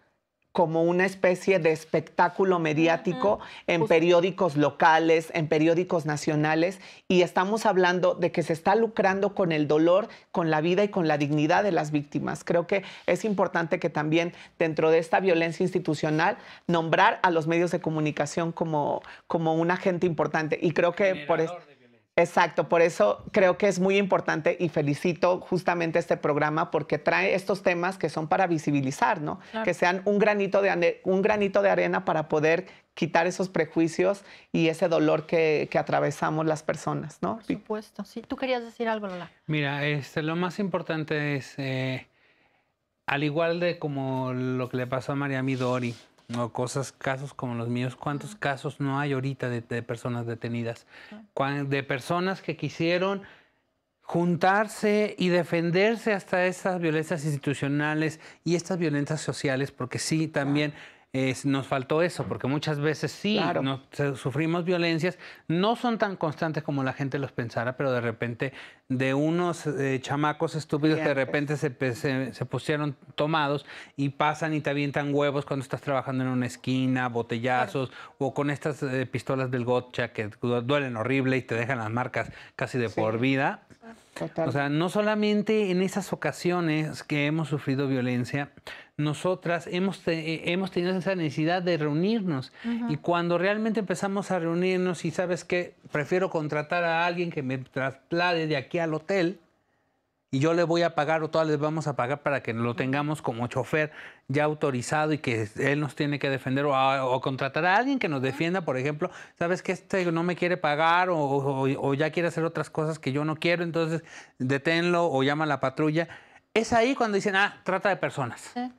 como una especie de espectáculo mediático en periódicos locales, en periódicos nacionales, y estamos hablando de que se está lucrando con el dolor, con la vida y con la dignidad de las víctimas. Creo que es importante que también dentro de esta violencia institucional nombrar a los medios de comunicación como un agente importante, y creo que por eso... Exacto, por eso creo que es muy importante y felicito justamente este programa porque trae estos temas que son para visibilizar, ¿no? Claro. Que sean un granito de arena para poder quitar esos prejuicios y ese dolor que atravesamos las personas, ¿no? Por supuesto. Sí, tú querías decir algo, Lola. Mira, lo más importante es, al igual de como lo que le pasó a María Midori, o casos como los míos, ¿cuántos casos no hay ahorita de personas detenidas? De personas que quisieron juntarse y defenderse hasta estas violencias institucionales y estas violencias sociales, porque sí, también nos faltó eso, porque muchas veces sí, sufrimos violencias, no son tan constantes como la gente los pensara, pero de repente de unos chamacos estúpidos que de repente se pusieron tomados y pasan y te avientan huevos cuando estás trabajando en una esquina, botellazos, o con estas pistolas del gotcha que duelen horrible y te dejan las marcas casi de por vida. Total. O sea, no solamente en esas ocasiones que hemos sufrido violencia, nosotras hemos tenido esa necesidad de reunirnos. Y cuando realmente empezamos a reunirnos y sabes que prefiero contratar a alguien que me traslade de aquí al hotel y yo le voy a pagar o todas les vamos a pagar para que lo tengamos como chofer ya autorizado y que él nos tiene que defender o contratar a alguien que nos defienda, por ejemplo, sabes que no me quiere pagar o ya quiere hacer otras cosas que yo no quiero, entonces deténlo o llama a la patrulla. Es ahí cuando dicen, trata de personas. Sí.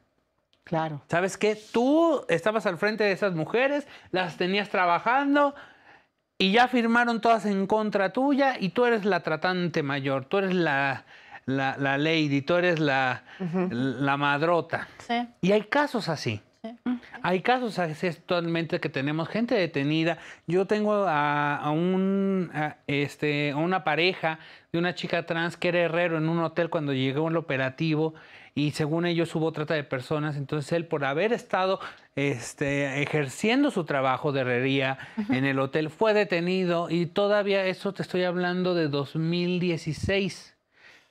Claro. ¿Sabes qué? Tú estabas al frente de esas mujeres, las tenías trabajando y ya firmaron todas en contra tuya y tú eres la tratante mayor, tú eres la lady, tú eres la madrota. Sí. Y hay casos así. Sí. Hay casos así actualmente que tenemos gente detenida. Yo tengo a una pareja de una chica trans que era herrero en un hotel cuando llegó el operativo y según ellos hubo trata de personas. Entonces él, por haber estado ejerciendo su trabajo de herrería en el hotel, fue detenido y todavía eso te estoy hablando de 2016.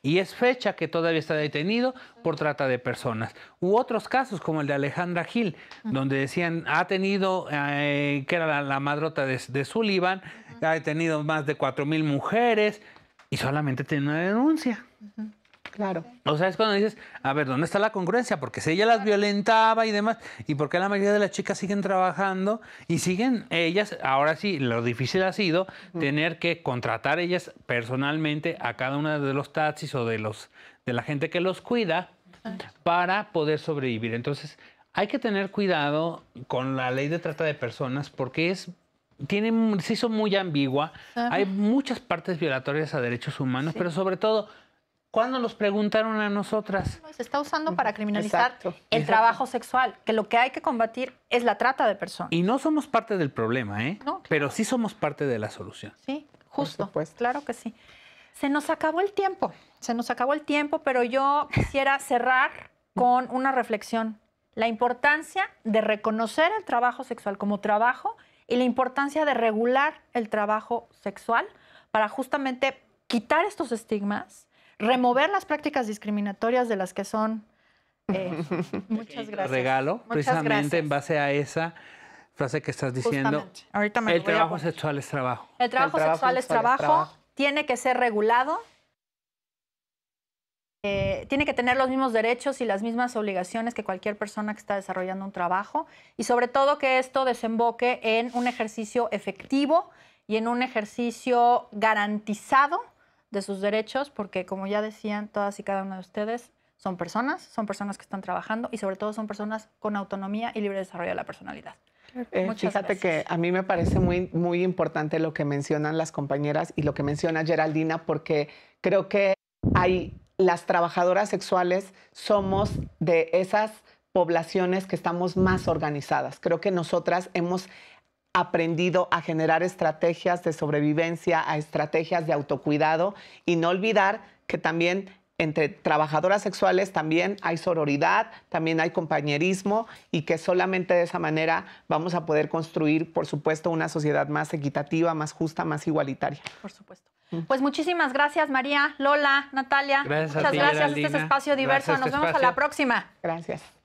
Y es fecha que todavía está detenido por trata de personas. U otros casos, como el de Alejandra Gil, donde decían, ha tenido, que era la madrota de Sullivan, ha detenido más de 4,000 mujeres y solamente tiene una denuncia. Claro. O sea, es cuando dices, a ver, ¿dónde está la congruencia? Porque si ella las violentaba y demás, ¿y por qué la mayoría de las chicas siguen trabajando y siguen ellas? Ahora sí, lo difícil ha sido tener que contratar ellas personalmente a cada una de los taxis o de la gente que los cuida para poder sobrevivir. Entonces, hay que tener cuidado con la ley de trata de personas porque se hizo muy ambigua. Hay muchas partes violatorias a derechos humanos, pero sobre todo, ¿cuándo nos preguntaron a nosotras? Se está usando para criminalizar el trabajo sexual, que lo que hay que combatir es la trata de personas. Y no somos parte del problema, ¿eh? No, claro. Pero sí somos parte de la solución. Sí, justo. Claro que sí. Se nos acabó el tiempo. Pero yo quisiera cerrar con una reflexión. La importancia de reconocer el trabajo sexual como trabajo y la importancia de regular el trabajo sexual para justamente quitar estos estigmas, remover las prácticas discriminatorias de las que son. Muchas gracias. Regalo, muchas precisamente gracias. En base a esa frase que estás diciendo. Ahorita me el trabajo sexual es trabajo. El trabajo sexual es trabajo. Tiene que ser regulado. Tiene que tener los mismos derechos y las mismas obligaciones que cualquier persona que está desarrollando un trabajo. Y sobre todo que esto desemboque en un ejercicio efectivo y en un ejercicio garantizado de sus derechos, porque como ya decían todas y cada una de ustedes, son personas que están trabajando y sobre todo son personas con autonomía y libre desarrollo de la personalidad. Fíjate que a mí me parece muy importante lo que mencionan las compañeras y lo que menciona Geraldina, porque creo que las trabajadoras sexuales somos de esas poblaciones que estamos más organizadas. Creo que nosotras hemos aprendido a generar estrategias de sobrevivencia, a estrategias de autocuidado y no olvidar que también entre trabajadoras sexuales también hay sororidad, también hay compañerismo y que solamente de esa manera vamos a poder construir, por supuesto, una sociedad más equitativa, más justa, más igualitaria. Por supuesto. Pues muchísimas gracias, María, Lola, Natalia. Gracias Muchas a ti, gracias. Geraldina. Este es Espacio Diverso. Gracias, Nos vemos a la próxima. Gracias.